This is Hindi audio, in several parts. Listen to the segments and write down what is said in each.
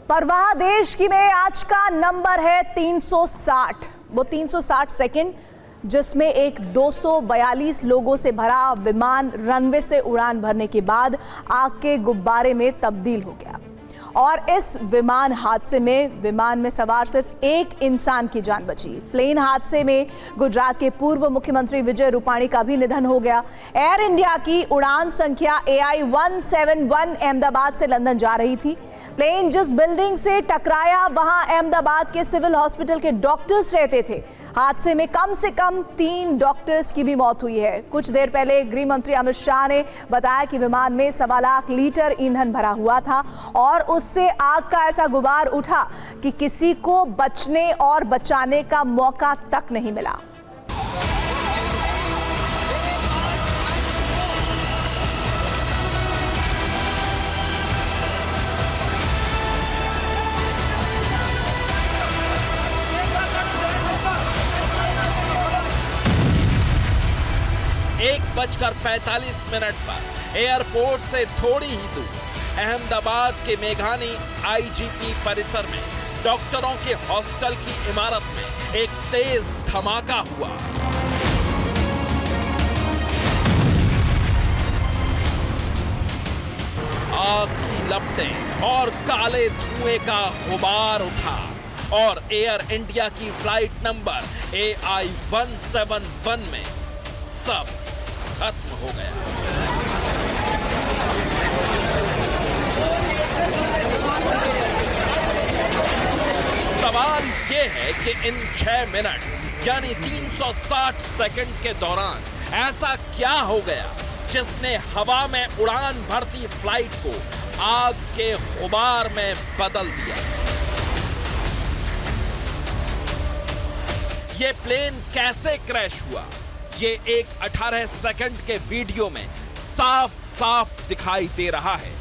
परवाह देश की में आज का नंबर है 360। वो 360 सेकंड जिसमें एक 242 लोगों से भरा विमान रनवे से उड़ान भरने के बाद आग के गुब्बारे में तब्दील हो गया। और इस विमान में सवार सिर्फ एक इंसान की जान बची। प्लेन हादसे में गुजरात के पूर्व मुख्यमंत्री विजय रूपाणी का भी निधन हो गया। एयर इंडिया की उड़ान संख्या AI 171 अहमदाबाद से लंदन जा रही थी। प्लेन जिस बिल्डिंग से टकराया वहां अहमदाबाद के सिविल हॉस्पिटल के डॉक्टर्स रहते थे। हादसे में कम से कम 3 डॉक्टर्स की भी मौत हुई है। कुछ देर पहले गृह मंत्री अमित शाह ने बताया कि विमान में 1.25 लाख लीटर ईंधन भरा हुआ था और उससे आग का ऐसा गुबार उठा कि किसी को बचने और बचाने का मौका तक नहीं मिला। एक 1:45 पर एयरपोर्ट से थोड़ी ही दूर अहमदाबाद के मेघानी IGP परिसर में डॉक्टरों के हॉस्टल की इमारत में एक तेज धमाका हुआ। आग की लपटें और काले धुएं का गुबार उठा और एयर इंडिया की फ्लाइट नंबर AI 171 में सब खत्म हो गया। सवाल यह है कि इन 6 मिनट यानी 360 सेकंड के दौरान ऐसा क्या हो गया जिसने हवा में उड़ान भरती फ्लाइट को आग के गुबार में बदल दिया। यह प्लेन कैसे क्रैश हुआ, ये एक 18 सेकंड के वीडियो में साफ साफ दिखाई दे रहा है।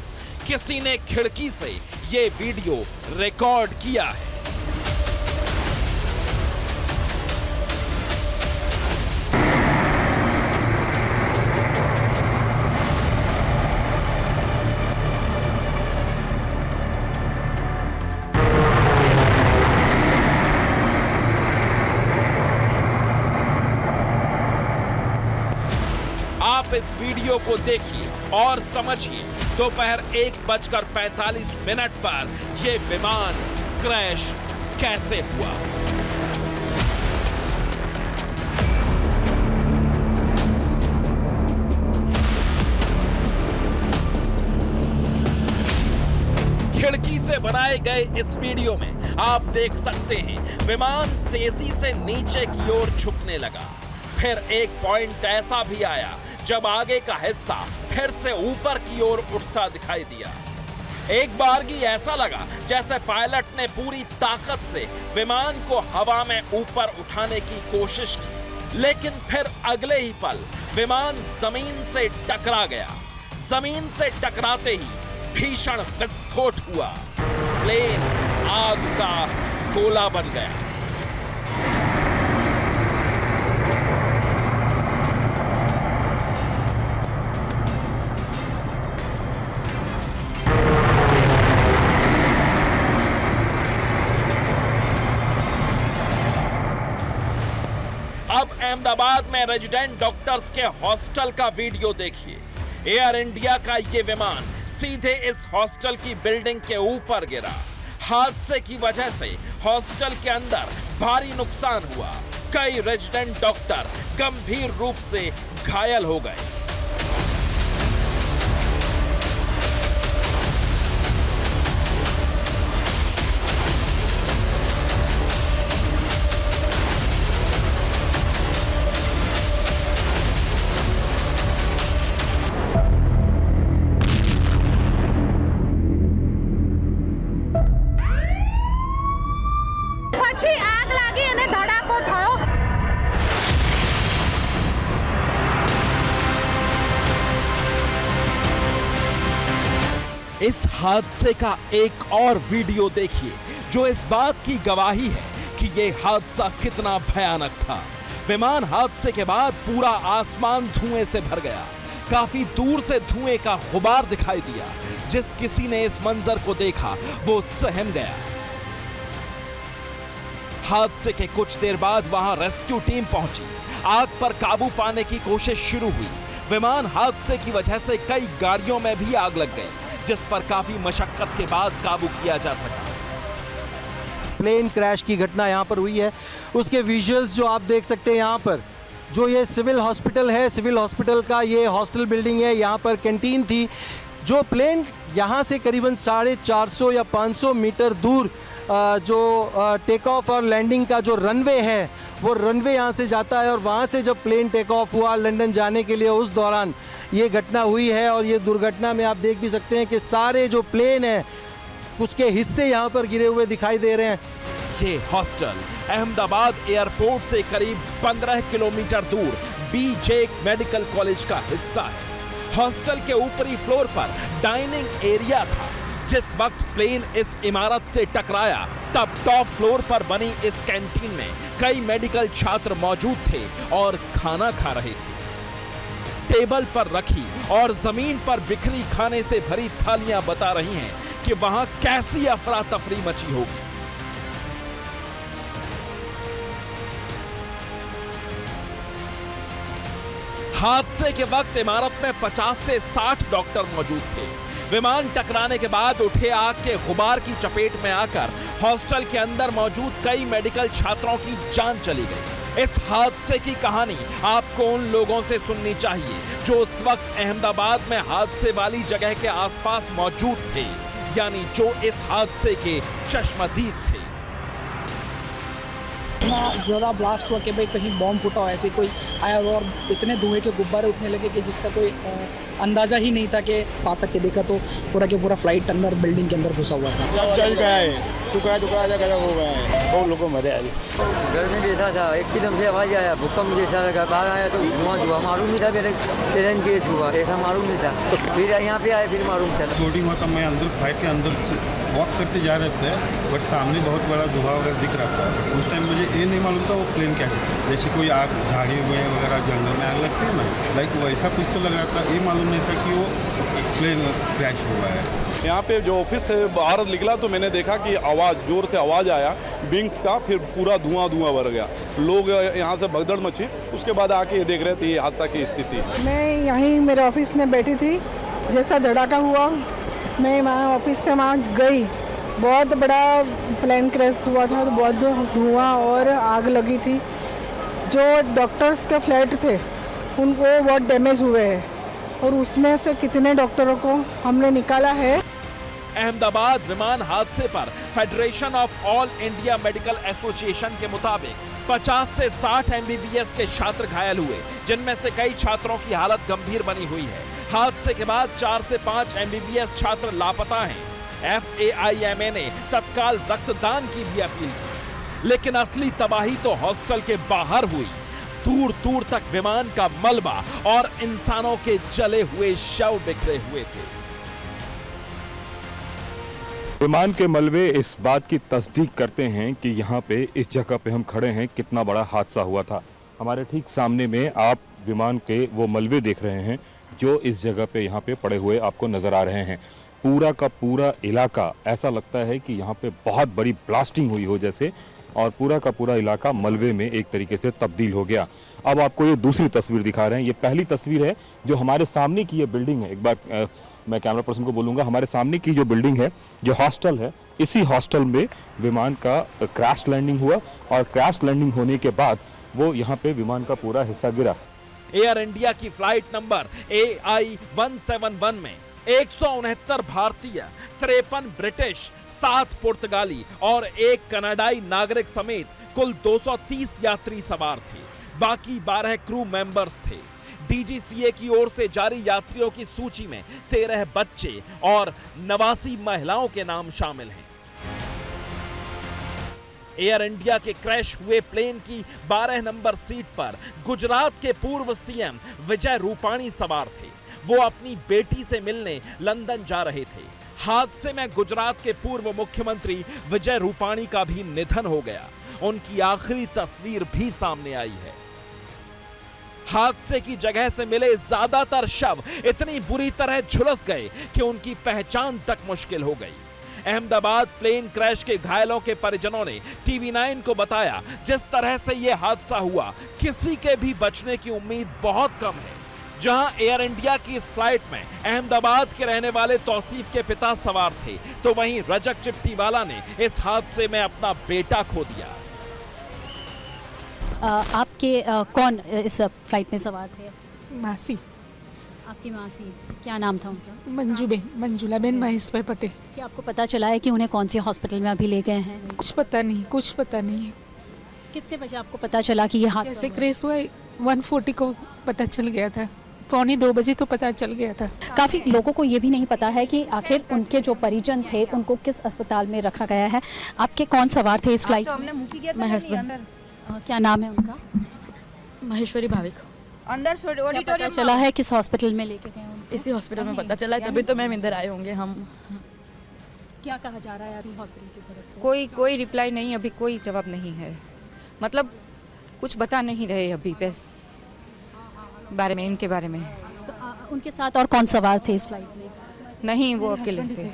किसी ने खिड़की से ये वीडियो रिकॉर्ड किया है। आप इस वीडियो को देखिए और समझिए दोपहर 1:45 पर यह विमान क्रैश कैसे हुआ। खिड़की से बनाए गए इस वीडियो में आप देख सकते हैं विमान तेजी से नीचे की ओर झुकने लगा। फिर एक पॉइंट ऐसा भी आया जब आगे का हिस्सा फिर से ऊपर की ओर उठता दिखाई दिया। एक बारगी ऐसा लगा जैसे पायलट ने पूरी ताकत से विमान को हवा में ऊपर उठाने की कोशिश की, लेकिन फिर अगले ही पल विमान जमीन से टकरा गया। जमीन से टकराते ही भीषण विस्फोट हुआ। प्लेन आग का गोला बन गया। अब अहमदाबाद में रेजिडेंट डॉक्टर्स के हॉस्टल का वीडियो देखिए। एयर इंडिया का ये विमान सीधे इस हॉस्टल की बिल्डिंग के ऊपर गिरा। हादसे की वजह से हॉस्टल के अंदर भारी नुकसान हुआ। कई रेजिडेंट डॉक्टर गंभीर रूप से घायल हो गए। आग लागी અને ધડાકો થયો। इस हादसे का एक और वीडियो देखिए जो इस बात की गवाही है कि यह हादसा कितना भयानक था। विमान हादसे के बाद पूरा आसमान धुएं से भर गया। काफी दूर से धुएं का गुबार दिखाई दिया। जिस किसी ने इस मंजर को देखा वो सहम गया। हादसे के कुछ देर बाद वहां रेस्क्यू टीम पहुंची। आग पर काबू पाने की कोशिश शुरू हुई। विमान हादसे की वजह से कई गाड़ियों में भी आग लग गई, जिस पर काफी मशक्कत के बाद काबू किया जा सका। प्लेन क्रैश की घटना यहाँ पर हुई है, उसके विजुअल्स जो आप देख सकते हैं यहाँ पर, जो ये सिविल हॉस्पिटल है, सिविल हॉस्पिटल का ये हॉस्टल बिल्डिंग है, यहाँ पर कैंटीन थी। जो प्लेन यहाँ से करीबन 450 या 500 मीटर दूर जो टेक ऑफ और लैंडिंग का जो रनवे है, वो रनवे यहाँ से जाता है और वहाँ से जब प्लेन टेक ऑफ हुआ लंदन जाने के लिए, उस दौरान ये घटना हुई है। और ये दुर्घटना में आप देख भी सकते हैं कि सारे जो प्लेन हैं उसके हिस्से यहाँ पर गिरे हुए दिखाई दे रहे हैं। ये हॉस्टल अहमदाबाद एयरपोर्ट से करीब 15 किलोमीटर दूर बीजे मेडिकल कॉलेज का हिस्सा है। हॉस्टल के ऊपरी फ्लोर पर डाइनिंग एरिया था। जिस वक्त प्लेन इस इमारत से टकराया तब टॉप फ्लोर पर बनी इस कैंटीन में कई मेडिकल छात्र मौजूद थे और खाना खा रहे थे। टेबल पर रखी और जमीन पर बिखरी खाने से भरी थालियां बता रही हैं कि वहां कैसी अफरा तफरी मची होगी। हादसे के वक्त इमारत में 50 से 60 डॉक्टर मौजूद थे। विमान टकराने के बाद उठे आग के गुबार की चपेट में आकर हॉस्टल के अंदर मौजूद कई मेडिकल छात्रों की जान चली गई। इस हादसे की कहानी आपको उन लोगों से सुननी चाहिए जो उस वक्त अहमदाबाद में हादसे वाली जगह के आसपास मौजूद थे, यानी जो इस हादसे के चश्मदीद थे। इतना ज़्यादा ब्लास्ट हुआ कि भाई कहीं बॉम्ब फूटा हो, ऐसे कोई आया और इतने धुएं के गुब्बारे उठने लगे कि जिसका कोई अंदाज़ा ही नहीं था। कि पास आके देखा तो पूरा के पूरा फ्लाइट अंदर बिल्डिंग के अंदर घुसा हुआ था। सब जल गया है, टुकड़ा टुकड़ा जगह हो गया है, बहुत लोगों मरे आज। घर में बैठा था, एकदम से आवाज़ आया, भूकंप जैसा लगा। बाहर आया तो धुआं मालूम नहीं था, मेरे ट्रेन केस हुआ ऐसा मालूम नहीं था। फिर यहाँ पे आए, फिर मालूम चला। छोटी हुआ तब मैं अंदर फ्लाइट के अंदर वॉक करते जा रहे थे, बट सामने बहुत बड़ा धुआं वगैरह दिख रहा था। उस टाइम मुझे ये नहीं मालूम था वो प्लेन कैसे, जैसे कोई आग झाड़ी हुए वगैरह जंगल में आग लगती है ना, लाइक वैसा कुछ तो लग रहा था। ये मालूम नहीं था कि वो प्लेन क्रैश हुआ है। यहाँ पे जो ऑफिस से बाहर निकला तो मैंने देखा कि आवाज़, जोर से आवाज़ आया विंग्स का, फिर पूरा धुआं भर गया। लोग यहाँ से भगदड़ मची। उसके बाद आके देख रहे थे ये हादसा की स्थिति। मैं यहीं मेरे ऑफिस में बैठी थी, जैसा धड़ाका हुआ मैं वहाँ ऑफिस से वहाँ गई। बहुत बड़ा प्लेन क्रैश हुआ था, तो बहुत धुआं और आग लगी थी। जो डॉक्टर्स के फ्लैट थे उनको बहुत डैमेज हुए हैं और उसमें से कितने डॉक्टरों को हमने निकाला है। अहमदाबाद विमान हादसे पर federation of all India medical association के मुताबिक 50 से 60 एमबीबीएस के छात्र घायल हुए, जिनमें से कई छात्रों की हालत गंभीर बनी हुई है। हादसे के बाद 4 से 5 एमबीबीएस छात्र लापता हैं। FAIMA ने तत्काल रक्तदान की भी अपील की, लेकिन असली तबाही तो हॉस्टल के बाहर हुई। दूर दूर तक विमान का मलबा और इंसानों के जले हुए शव बिखरे हुए थे। विमान के मलबे इस बात की तस्दीक करते हैं कि यहाँ पे इस जगह पे हम खड़े हैं कितना बड़ा हादसा हुआ था। हमारे ठीक सामने में आप विमान के वो मलबे देख रहे हैं जो इस जगह पे यहाँ पे पड़े हुए आपको नजर आ रहे हैं। पूरा का पूरा इलाका ऐसा लगता है कि यहाँ पे बहुत बड़ी ब्लास्टिंग हुई हो जैसे, और पूरा का पूरा इलाका मलबे में एक तरीके से तब्दील हो गया। अब आपको ये दूसरी तस्वीर दिखा रहे हैं। ये पहली तस्वीर है जो हमारे सामने की ये बिल्डिंग है। एक बार मैं कैमरा पर्सन को बोलूँगा, हमारे सामने की जो बिल्डिंग है, जो हॉस्टल है, इसी हॉस्टल में विमान का क्रैश लैंडिंग हुआ और क्रैश लैंडिंग होने के बाद वो यहाँ पे विमान का पूरा हिस्सा गिरा। एयर इंडिया की फ्लाइट नंबर AI-171 में 169 भारतीय, 53 ब्रिटिश, 7 पुर्तगाली और 1 कनाडाई नागरिक समेत कुल 230 यात्री सवार थे। बाकी 12 क्रू मेंबर्स थे। DGCA की ओर से जारी यात्रियों की सूची में 13 बच्चे और 89 महिलाओं के नाम शामिल हैं। एयर इंडिया के क्रैश हुए प्लेन की 12 नंबर सीट पर गुजरात के पूर्व CM विजय रूपाणी सवार थे। वो अपनी बेटी से मिलने लंदन जा रहे थे। हादसे में गुजरात के पूर्व मुख्यमंत्री विजय रूपाणी का भी निधन हो गया। उनकी आखिरी तस्वीर भी सामने आई है। हादसे की जगह से मिले ज्यादातर शव इतनी बुरी तरह झुलस गए कि उनकी पहचान तक मुश्किल हो गई। अहमदाबाद प्लेन क्रैश के घायलों के परिजनों ने TV9 को बताया, जिस तरह से यह हादसा हुआ किसी के भी बचने की उम्मीद बहुत कम है। जहां एयर इंडिया की इस फ्लाइट में अहमदाबाद के रहने वाले तौसीफ के पिता सवार थे, तो वहीं रजक चिट्टीवाला ने इस हादसे में अपना बेटा खो दिया। आपके कौन इस फ्लाइट में सवार थे? मासी आपकी मासी, क्या नाम था उनका? मंजुला बेन महेश भाई पटेल। क्या आपको पता चला है कि उन्हें कौन सी हॉस्पिटल में अभी ले गए हैं? कुछ पता नहीं। कितने बजे आपको पता चला कि ये हादसा जैसे हुआ? क्रेश हुआ 1:40 को पता चल गया था, 1:45 बजे तो पता चल गया था। काफ़ी लोगों को ये भी नहीं पता है कि आखिर उनके जो परिजन थे उनको किस अस्पताल में रखा गया है। आपके कौन सवार थे इस फ्लाइट में? मैं हस्बैंड क्या नाम है उनका? महेश्वरी भाविक। अंदर क्या पता चला है किस हॉस्पिटल में लेके गए उनको? इसी हॉस्पिटल में पता चला है, तभी तो मैम इधर आए होंगे हम। क्या कहा जा रहा है अभी हॉस्पिटल की तरफ से? कोई रिप्लाई नहीं, अभी कोई जवाब नहीं है। मतलब कुछ बता नहीं रहे अभी बारे में, इनके बारे में। तो उनके साथ और कौन सवार थे इस फ्लाइट में? नहीं, वो अकेले थे।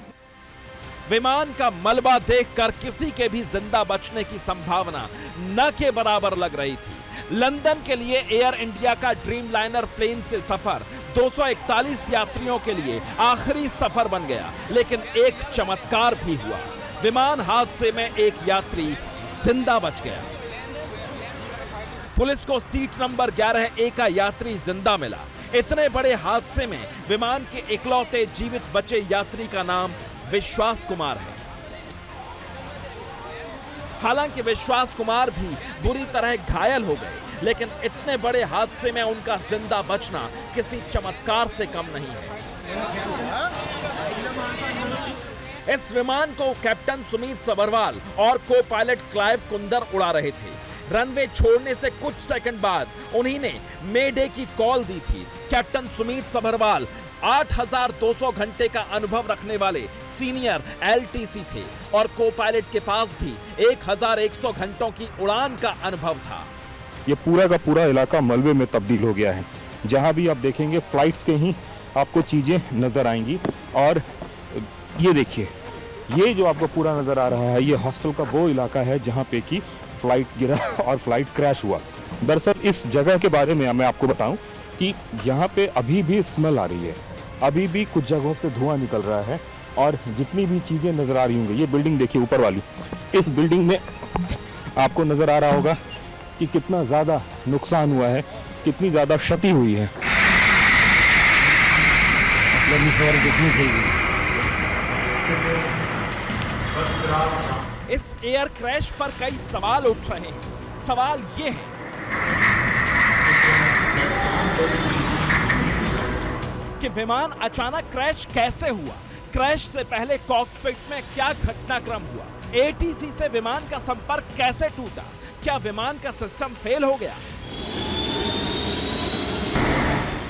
विमान का मलबा देखकर किसी के भी जिंदा बचने की संभावना न के बराबर लग रही थी। लंदन के लिए एयर इंडिया का ड्रीमलाइनर प्लेन से सफर 241 यात्रियों के लिए आखिरी सफर बन गया, लेकिन एक चमत्कार भी हुआ। विमान हादसे में एक यात्री जिंदा बच गया। पुलिस को सीट नंबर 11A का यात्री जिंदा मिला। इतने बड़े हादसे में विमान के इकलौते जीवित बचे यात्री का नाम विश्वास कुमार है। हालांकि विश्वास कुमार भी बुरी तरह घायल हो गए, लेकिन इतने बड़े हादसे में उनका जिंदा बचना किसी चमत्कार से कम नहीं है। इस विमान को कैप्टन सुमित सबरवाल और को पायलट क्लाइव कुंदर उड़ा रहे थे। रनवे छोड़ने से कुछ सेकंड बाद उन्हीं ने मेडे की कॉल दी थी। कैप्टन सुमित सबरवाल 8200 घंटे का अनुभव रखने वाले सीनियर LTC थे और को पायलट के पास भी 1100 घंटों की उड़ान का अनुभव था। ये पूरा का पूरा इलाका मलबे में तब्दील हो गया है। जहां भी आप देखेंगे फ्लाइट्स के ही आपको चीजें नजर आएंगी। और ये देखिए, ये जो आपको पूरा नजर आ रहा है, ये हॉस्टल का वो इलाका है जहां पे कि फ्लाइट गिरा और फ्लाइट क्रैश हुआ। दरअसल इस जगह के बारे में मैं आपको बताऊं कि यहाँ पे अभी भी स्मेल आ रही है, अभी भी कुछ जगहों से धुआं निकल रहा है। और जितनी भी चीज़ें नज़र आ रही होंगी, ये बिल्डिंग देखिए ऊपर वाली, इस बिल्डिंग में आपको नज़र आ रहा होगा कि कितना ज़्यादा नुकसान हुआ है, कितनी ज़्यादा क्षति हुई है। इस एयर क्रैश पर कई सवाल उठ रहे हैं। सवाल ये है कि विमान अचानक क्रैश कैसे हुआ? क्रैश से पहले कॉकपिट में क्या घटनाक्रम हुआ? ATC से विमान का संपर्क कैसे टूटा? क्या विमान का सिस्टम फेल हो गया?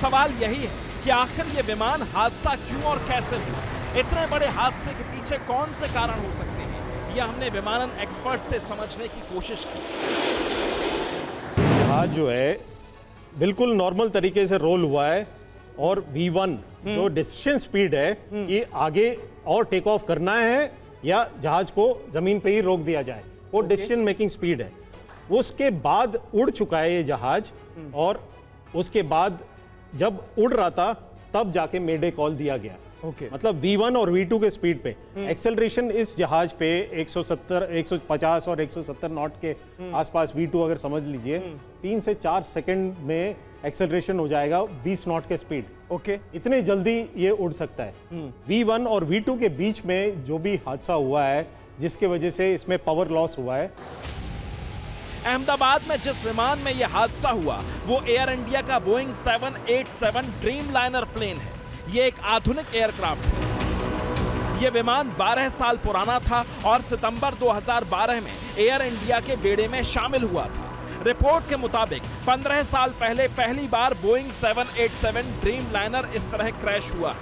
सवाल यही है कि आखिर ये विमान हादसा क्यों और कैसे हुआ? इतने बड़े हादसे के पीछे कौन से कारण हो सकते हैं? यह हमने विमानन एक्सपर्ट से समझने की कोशिश की। आज जो है बिल्कुल नॉर्मल तरीके से रोल हुआ है और V1 जो डिसीजन स्पीड है कि आगे और टेक ऑफ करना है या जहाज को जमीन पे ही रोक दिया जाए, वो डिसीजन मेकिंग स्पीड है। उसके बाद उड़ चुका है ये जहाज और उसके बाद जब उड़ रहा था तब जाके मेडे कॉल दिया गया। मतलब V1 और V2 के स्पीड पे एक्सेलरेशन इस जहाज पे 170, 150 और 170 नॉट के आसपास V2 अगर समझ लीजिए 3 से 4 सेकंड में एक्सेलरेशन हो जाएगा 20 नॉट के स्पीड। इतने जल्दी ये उड़ सकता है। V1 और V2 के बीच में जो भी हादसा हुआ है जिसके वजह से इसमें पावर लॉस हुआ है। अहमदाबाद में जिस विमान में यह हादसा हुआ वो एयर इंडिया का बोइंग 787 ड्रीमलाइनर प्लेन है। ये एक आधुनिक एयरक्राफ्ट है। ये विमान 12 साल पुराना था और सितंबर 2012 में एयर इंडिया के बेड़े में शामिल हुआ था। रिपोर्ट के मुताबिक 15 साल पहले पहली बार बोइंग 787 ड्रीमलाइनर इस तरह क्रैश हुआ।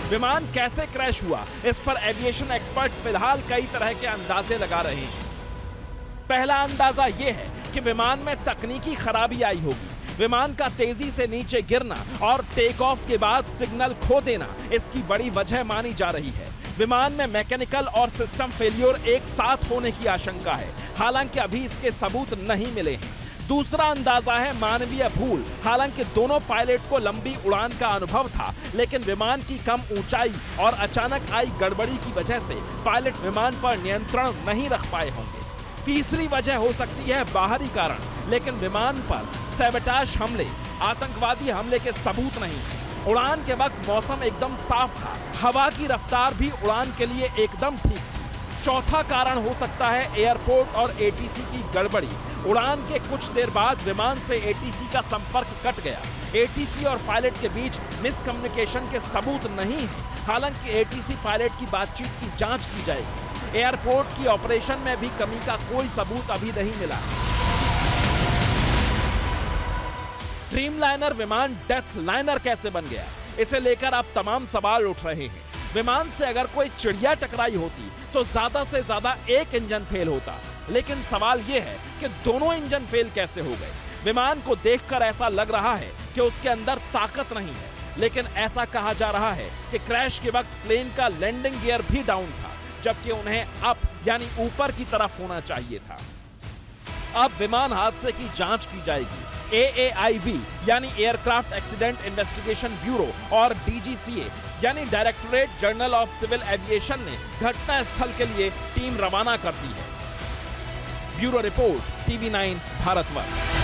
विमान कैसे क्रैश हुआ, इस पर एविएशन एक्सपर्ट फिलहाल कई तरह के अंदाजे लगा रहे हैं। पहला अंदाजा यह है कि विमान में तकनीकी खराबी आई होगी। विमान का तेजी से नीचे गिरना और टेक ऑफ के बाद सिग्नल खो देना इसकी बड़ी वजह मानी जा रही है। विमान में मैकेनिकल और सिस्टम फेलियर एक साथ होने की आशंका है, हालांकि अभी इसके सबूत नहीं मिले हैं। दूसरा अंदाजा है मानवीय भूल। हालांकि दोनों पायलट को लंबी उड़ान का अनुभव था, लेकिन विमान की कम ऊंचाई और अचानक आई गड़बड़ी की वजह से पायलट विमान पर नियंत्रण नहीं रख पाए होंगे। तीसरी वजह हो सकती है बाहरी कारण, लेकिन विमान पर सैबोटाज हमले, आतंकवादी हमले के सबूत नहीं। उड़ान के वक्त मौसम एकदम साफ था, हवा की रफ्तार भी उड़ान के लिए एकदम ठीक थी। चौथा कारण हो सकता है एयरपोर्ट और एटीसी की गड़बड़ी। उड़ान के कुछ देर बाद विमान से एटीसी का संपर्क कट गया। एटीसी और पायलट के बीच मिसकम्युनिकेशन के सबूत नहीं है। हालांकि एटीसी पायलट की बातचीत की जांच की जाएगी। एयरपोर्ट की ऑपरेशन में भी कमी का कोई सबूत अभी नहीं मिला। ड्रीमलाइनर विमान डेथ लाइनर कैसे बन गया, इसे लेकर अब तमाम सवाल उठ रहे हैं। विमान से अगर कोई चिड़िया टकराई होती तो ज्यादा से ज्यादा एक इंजन फेल होता, लेकिन सवाल यह है कि दोनों इंजन फेल कैसे हो गए। विमान को देखकर ऐसा लग रहा है कि उसके अंदर ताकत नहीं है, लेकिन ऐसा कहा जा रहा है कि क्रैश के वक्त प्लेन का लैंडिंग गियर भी डाउन था, जबकि उन्हें अप यानी ऊपर की तरफ होना चाहिए था। अब विमान हादसे की जांच की जाएगी। AAIB यानी एयरक्राफ्ट एक्सीडेंट इन्वेस्टिगेशन ब्यूरो और DGCA यानी directorate general of civil aviation ने घटना स्थल के लिए टीम रवाना कर दी है। Bureau report, TV9 Bharatvarsh.